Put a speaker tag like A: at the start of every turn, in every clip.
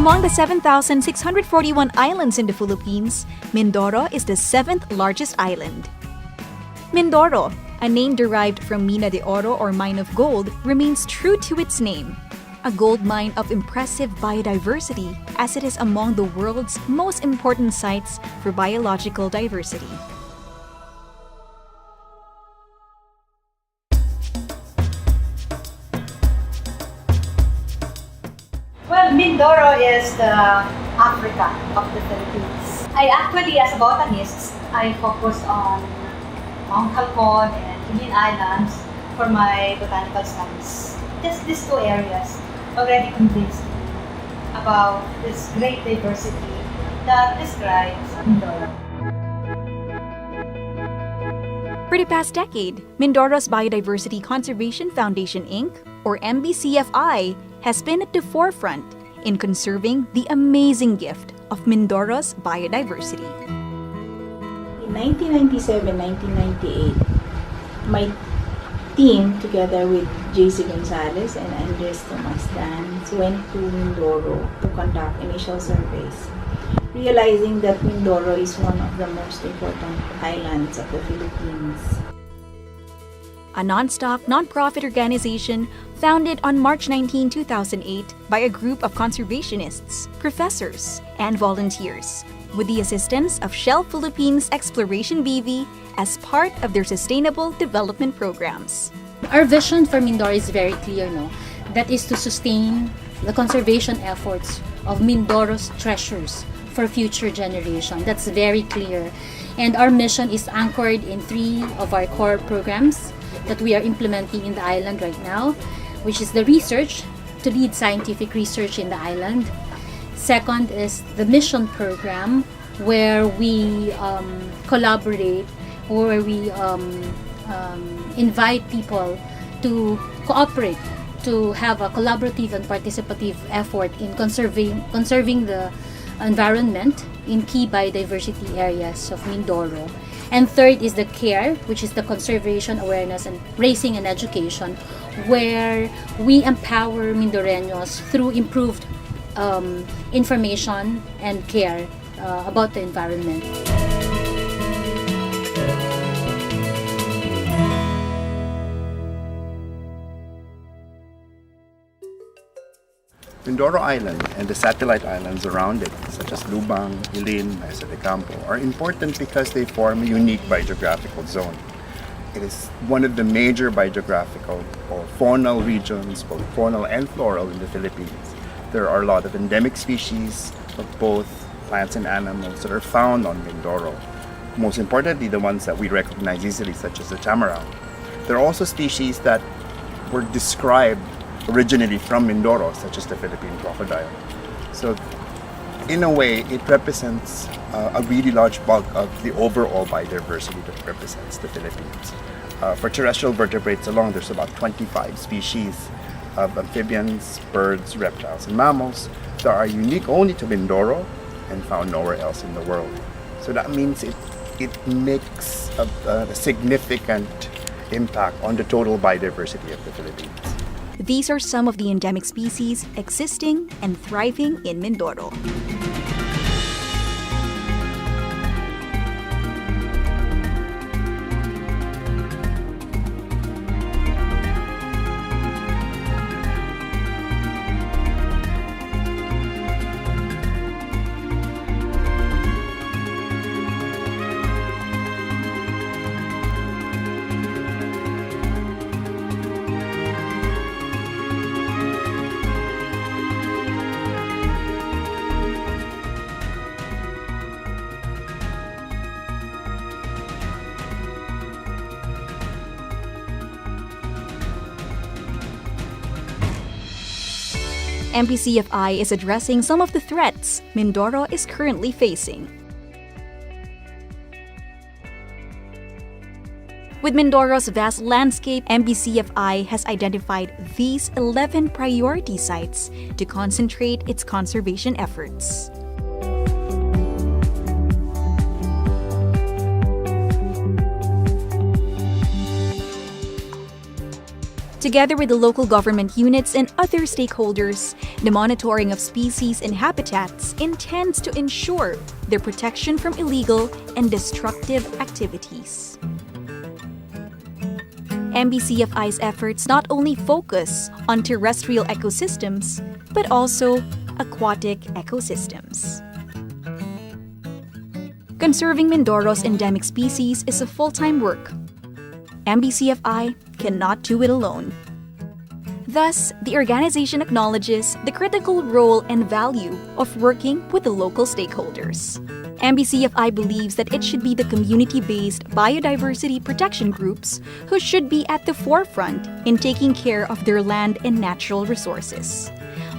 A: Among the 7,641 islands in the Philippines, Mindoro is the 7th largest island. Mindoro, a name derived from Mina de Oro or mine of gold, remains true to its name. A gold mine of impressive biodiversity, as it is among the world's most important sites for biological diversity.
B: Well, Mindoro is the Africa of the Philippines. As a botanist, I focus on Mount Halcon and Indian Islands for my botanical studies. Just these two areas already convinced me about this great diversity that describes Mindoro.
A: For the past decade, Mindoro's Biodiversity Conservation Foundation, Inc., or MBCFI, has been at the forefront in conserving the amazing gift of Mindoro's biodiversity.
C: In 1997-1998, my team, together with JC Gonzalez and Andres Tomasdan, went to Mindoro to conduct initial surveys, realizing that Mindoro is one of the most important islands of the Philippines.
A: A non-stock, non-profit organization founded on March 19, 2008 by a group of conservationists, professors, and volunteers, with the assistance of Shell Philippines Exploration BV as part of their sustainable development programs.
D: Our vision for Mindoro is very clear, no? That is to sustain the conservation efforts of Mindoro's treasures for future generation. That's very clear. And our mission is anchored in 3 of our core programs that we are implementing in the island right now, which is the research, to lead scientific research in the island. Second is the mission program, where we collaborate, or where we invite people to cooperate, to have a collaborative and participative effort in conserving the environment in key biodiversity areas of Mindoro. And third is the CARE, which is the conservation, awareness, and raising and education, where we empower Mindoreños through improved information and care about the environment.
E: Mindoro Island and the satellite islands around it, such as Lubang, Ilin, Mesa de Campo, are important because they form a unique biogeographical zone. It is one of the major biogeographical or faunal regions, both faunal and floral, in the Philippines. There are a lot of endemic species of both plants and animals that are found on Mindoro. Most importantly, the ones that we recognize easily, such as the tamaraw. There are also species that were described originally from Mindoro, such as the Philippine crocodile. So, in a way, it represents a really large bulk of the overall biodiversity that represents the Philippines. For terrestrial vertebrates alone, there's about 25 species of amphibians, birds, reptiles, and mammals that are unique only to Mindoro and found nowhere else in the world. So that means it makes a significant impact on the total biodiversity of the Philippines.
A: These are some of the endemic species existing and thriving in Mindoro. MBCFI is addressing some of the threats Mindoro is currently facing. With Mindoro's vast landscape, MBCFI has identified these 11 priority sites to concentrate its conservation efforts. Together with the local government units and other stakeholders, the monitoring of species and habitats intends to ensure their protection from illegal and destructive activities. MBCFI's efforts not only focus on terrestrial ecosystems, but also aquatic ecosystems. Conserving Mindoro's endemic species is a full-time work. MBCFI cannot do it alone. Thus, the organization acknowledges the critical role and value of working with the local stakeholders. MBCFI believes that it should be the community-based biodiversity protection groups who should be at the forefront in taking care of their land and natural resources.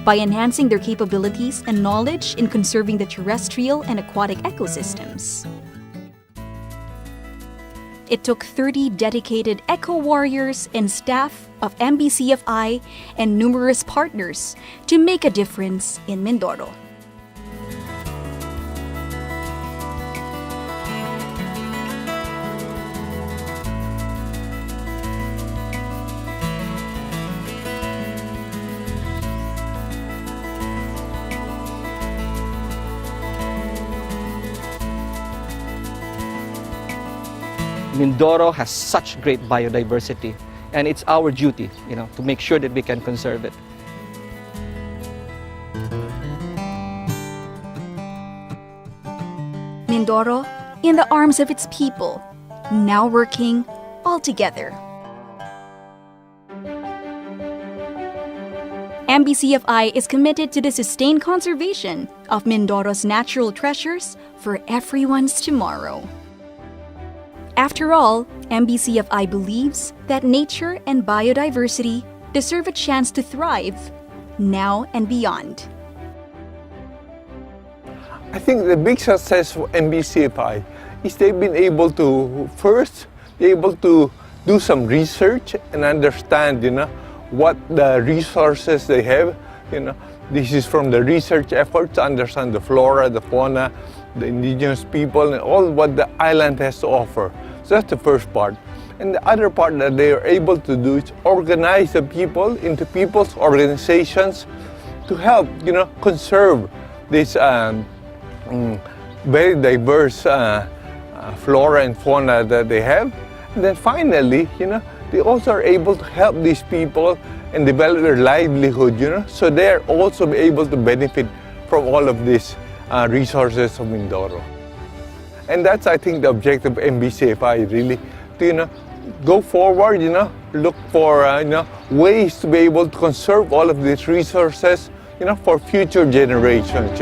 A: By enhancing their capabilities and knowledge in conserving the terrestrial and aquatic ecosystems. It took 30 dedicated eco-warriors and staff of MBCFI and numerous partners to make a difference in Mindoro.
F: Mindoro has such great biodiversity, and it's our duty, to make sure that we can conserve it.
A: Mindoro, in the arms of its people, now working all together. MBCFI is committed to the sustained conservation of Mindoro's natural treasures for everyone's tomorrow. After all, MBCFI believes that nature and biodiversity deserve a chance to thrive now and beyond.
G: I think the big success for MBCFI is they've been able to first be able to do some research and understand, what the resources they have. This is from the research efforts to understand the flora, the fauna, the indigenous people, and all what the island has to offer. So that's the first part. And the other part that they are able to do is organize the people into people's organizations to help, conserve this very diverse flora and fauna that they have. And then finally, they also are able to help these people and develop their livelihood, so they are also able to benefit from all of these resources of Mindoro. And that's, I think, the objective of MBCFI, really, to go forward, look for ways to be able to conserve all of these resources, for future generations,